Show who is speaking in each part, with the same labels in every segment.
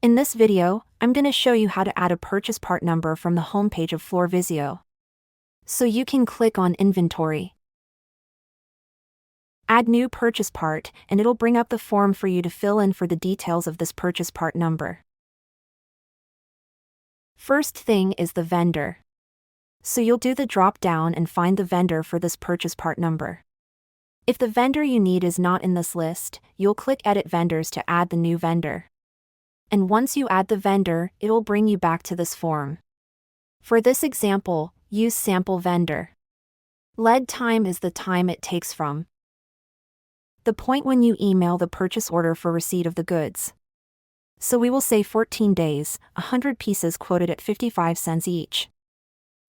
Speaker 1: In this video, I'm going to show you how to add a purchase part number from the homepage of FloorVisio. So you can click on Inventory. Add New Purchase Part, and it'll bring up the form for you to fill in for the details of this purchase part number. First thing is the vendor. So you'll do the drop down and find the vendor for this purchase part number. If the vendor you need is not in this list, you'll click Edit Vendors to add the new vendor. And once you add the vendor, it'll bring you back to this form. For this example, use sample vendor. Lead time is the time it takes from the point when you email the purchase order for receipt of the goods. So we will say 14 days, 100 pieces quoted at 55 cents each.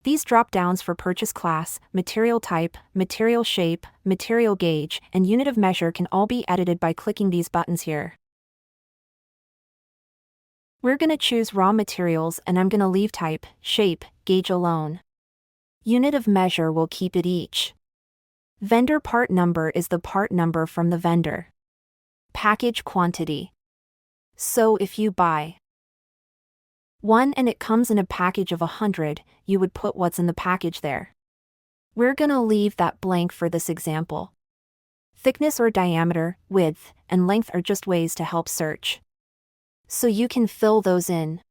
Speaker 1: These drop-downs for purchase class, material type, material shape, material gauge, and unit of measure can all be edited by clicking these buttons here. We're going to choose raw materials and I'm going to leave type, shape, gauge alone. Unit of measure will keep it each. Vendor part number is the part number from the vendor. Package quantity. So if you buy one and it comes in a package of 100, you would put what's in the package there. We're going to leave that blank for this example. Thickness or diameter, width, and length are just ways to help search. So you can fill those in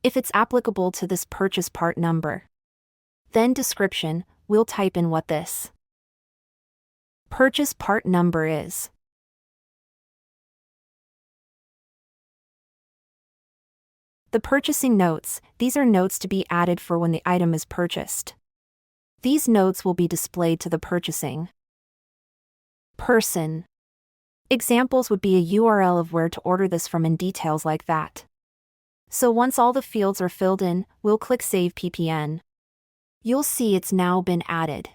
Speaker 1: if it's applicable to this purchase part number. Then description, we'll type in what this purchase part number is. The purchasing notes, these are notes to be added for when the item is purchased. These notes will be displayed to the purchasing person. Examples would be a URL of where to order this from and details like that. So once all the fields are filled in, we'll click Save PPN. You'll see it's now been added.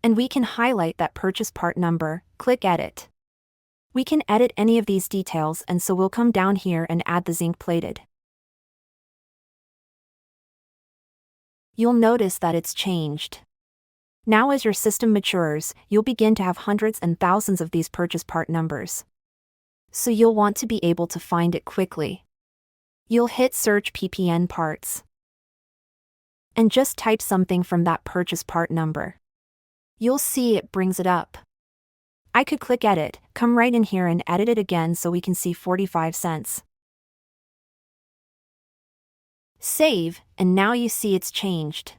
Speaker 1: And we can highlight that purchase part number, click Edit. We can edit any of these details, and so we'll come down here and add the zinc plated. You'll notice that it's changed. Now as your system matures, you'll begin to have hundreds and thousands of these purchase part numbers. So you'll want to be able to find it quickly. You'll hit Search PPN parts. And just type something from that purchase part number. You'll see it brings it up. I could click Edit, come right in here and edit it again so we can see 45 cents. Save, and now you see it's changed.